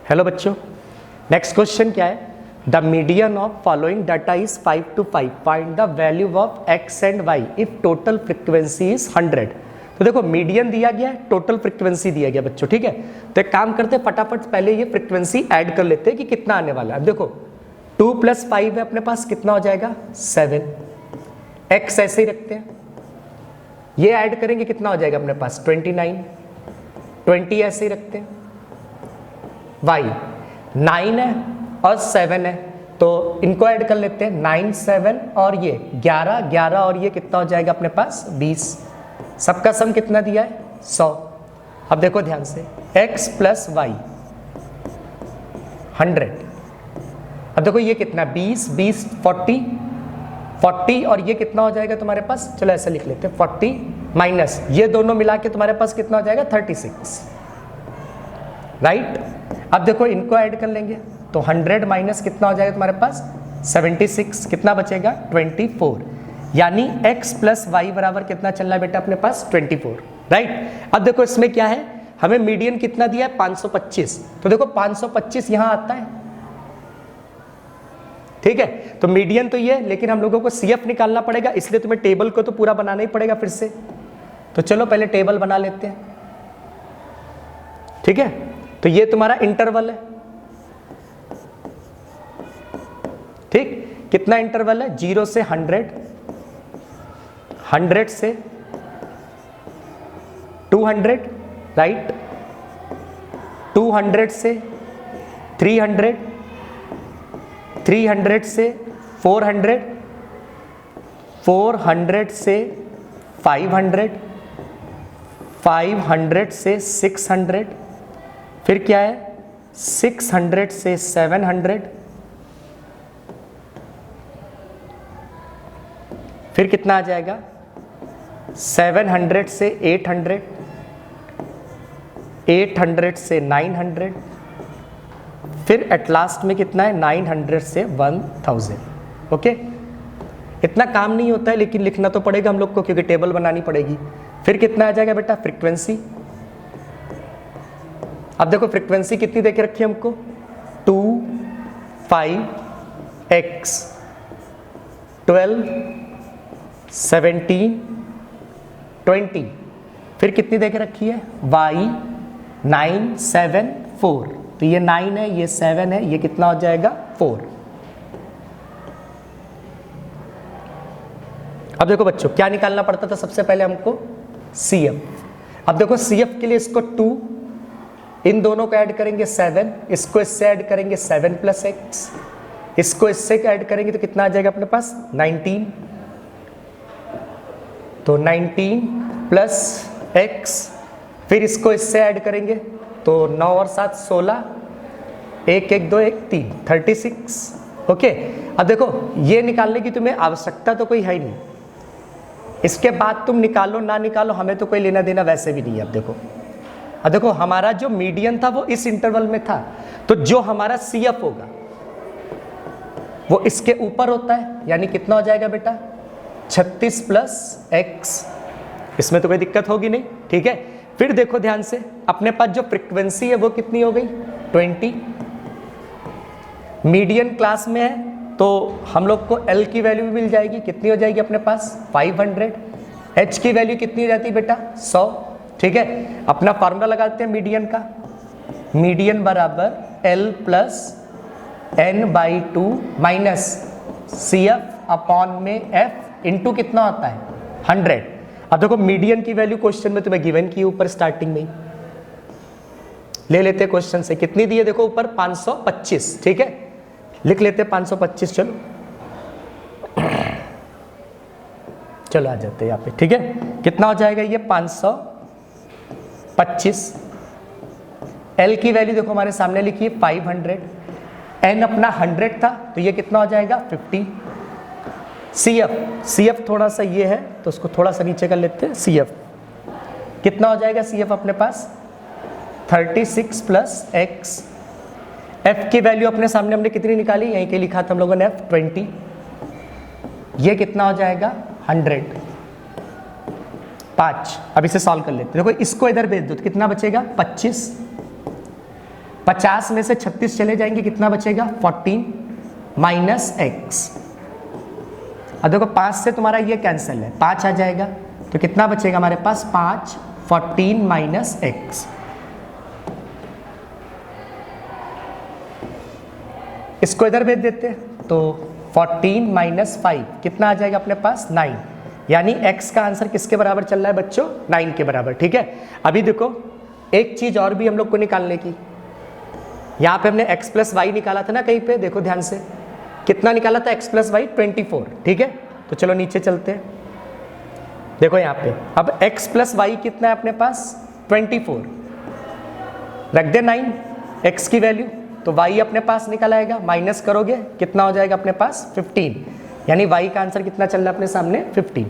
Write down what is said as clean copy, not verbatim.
Hello बच्चों, next question क्या है? The median of following data is 5 to 5. Find the value of x and y if total frequency is 100. तो देखो median दिया गया है, टोटल फ्रीक्वेंसी दिया गया बच्चों, ठीक है। तो एक काम करते हैं, फटाफट पहले ये फ्रीक्वेंसी ऐड कर लेते हैं कि कितना आने वाला है। अब देखो 2 + 5 है अपने पास, कितना हो जाएगा 7। x ऐसे ही रखते हैं, ये ऐड करेंगे कितना हो जाएगा अपने पास 29। 20 ऐसे ही रखते हैं। y 9 है और 7 है, तो इनको ऐड कर लेते हैं। 9 7 और ये 11 और ये कितना हो जाएगा अपने पास 20। सबका सम कितना दिया है 100। अब देखो ध्यान से, x + y 100। अब देखो ये कितना 20 20 40 और ये कितना हो जाएगा तुम्हारे पास, चलो ऐसा लिख लेते हैं 40 माइनस ये दोनों मिला के तुम्हारे पास कितना हो जाएगा 36, राइट। अब देखो इनको ऐड कर लेंगे तो 100 माइनस कितना हो जाएगा तुम्हारे पास 76, कितना बचेगा 24। यानी x + y बराबर कितना चल रहा है बेटा अपने पास 24, राइट। अब देखो इसमें क्या है, हमें मीडियन कितना दिया है 525, तो देखो 525 यहां आता है, ठीक है। तो मीडियन तो ये, लेकिन हम लोगों को CF निकालना पड़ेगा, इसलिए तुम्हें टेबल को तो पूरा बनाना ही पड़ेगा फिर से। तो चलो पहले टेबल बना लेते हैं, ठीक है। तो ये तुम्हारा इंटरवल है, ठीक। कितना इंटरवल है 0 से 100, 100 से 200, राइट। 200 से 300, 300 से 400, 400 से 500, 500 से 600, फिर क्या है 600 से 700, फिर कितना आ जाएगा 700 से 800, 800 से 900, फिर एट लास्ट में कितना है 900 से 1000। ओके, इतना काम नहीं होता है लेकिन लिखना तो पड़ेगा हम लोग को, क्योंकि टेबल बनानी पड़ेगी। फिर कितना आ जाएगा बेटा फ्रीक्वेंसी। अब देखो फ्रीक्वेंसी कितनी देके रखी है हमको 2 5 x 12 17 20, फिर कितनी देके रखी है y 9 7 4। तो ये 9 है, ये 7 है, ये कितना हो जाएगा 4। अब देखो बच्चों क्या निकालना पड़ता था सबसे पहले हमको CF। अब देखो CF के लिए इसको 2, इन दोनों को ऐड करेंगे 7, इसको इससे ऐड करेंगे 7 + x, इसको इससे ऐड करेंगे तो कितना आ जाएगा अपने पास 19। तो 19 + x, फिर इसको इससे ऐड करेंगे तो 9 और 7 16, 1 1 2 1 3 36। ओके, अब देखो ये निकालने की तुम्हें आवश्यकता तो कोई है ही नहीं, इसके बाद तुम निकालो ना निकालो हमें तो कोई लेना देना वैसे भी नहीं है। अब देखो हमारा जो मीडियन था वो इस इंटरवल में था, तो जो हमारा CF होगा वो इसके ऊपर होता है, यानी कितना हो जाएगा बेटा 36 + x। इसमें तो कोई दिक्कत होगी नहीं, ठीक है। फिर देखो ध्यान से, अपने पास जो फ्रीक्वेंसी है वो कितनी हो गई 20। मीडियन क्लास में है तो हम लोग को L की वैल्यू भी मिल जाएगी, कितनी हो जाएगी अपने पास 500। H की वैल्यू कितनी हो जाती है बेटा 100, ठीक है। अपना फार्मूला लगाते हैं मीडियन का, मीडियन बराबर L + n/2 minus CF upon में F इंटू कितना होता है 100। अब देखो मीडियन की वैल्यू क्वेश्चन में तुम्हें गिवन की ऊपर स्टार्टिंग में ही ले लेते क्वेश्चन से, कितनी दी है देखो ऊपर 525, ठीक है। लिख लेते 525, चलो आ जाते हैं यहाँ पे, ठीक है। कितना हो जाएगा ये 525। L की वैल्यू देखो हमारे सामने लिखी है 500, N अपना 100 था तो ये कितना हो जाएगा 50। CF थोड़ा सा ये है तो उसको थोड़ा सा नीचे कर लेते हैं। CF कितना हो जाएगा CF अपने पास 36 + x। F की वैल्यू अपने सामने हमने कितनी निकाली, यहीं के लिखा था हम लोगों ने F 20, ये कितना हो जाएगा 100 5। अब इसे सॉल्व कर लेते हैं। देखो इसको इधर भेज दो तो कितना बचेगा 25, 50 में से 36 चले जाएंगे, कितना बचेगा 14 माइनस एक्स। अब देखो 5 से तुम्हारा ये कैंसिल है, 5 आ जाएगा, तो कितना बचेगा हमारे पास 5, 14 माइनस एक्स। इसको इधर भेज देते हैं, तो 14 माइनस 5 कितना आ जाएगा अपने पास 9, यानी x का आंसर किसके बराबर चल रहा है बच्चों 9 के बराबर। ठीक है, अभी देखो एक चीज और भी हम लोग को निकालने की, यहाँ पे हमने x प्लस वाई निकाला था ना कहीं पे, देखो ध्यान से कितना निकाला था x प्लस वाई 24। ठीक है, तो चलो नीचे चलते हैं, देखो यहाँ पे अब x प्लस वाई कितना है अपने पास 24, रख दे 9 x की वैल्यू, तो y अपने पास निकल आएगा, माइनस करोगे कितना हो जाएगा अपने पास 15, यानी y का आंसर कितना चल रहा है अपने सामने 15।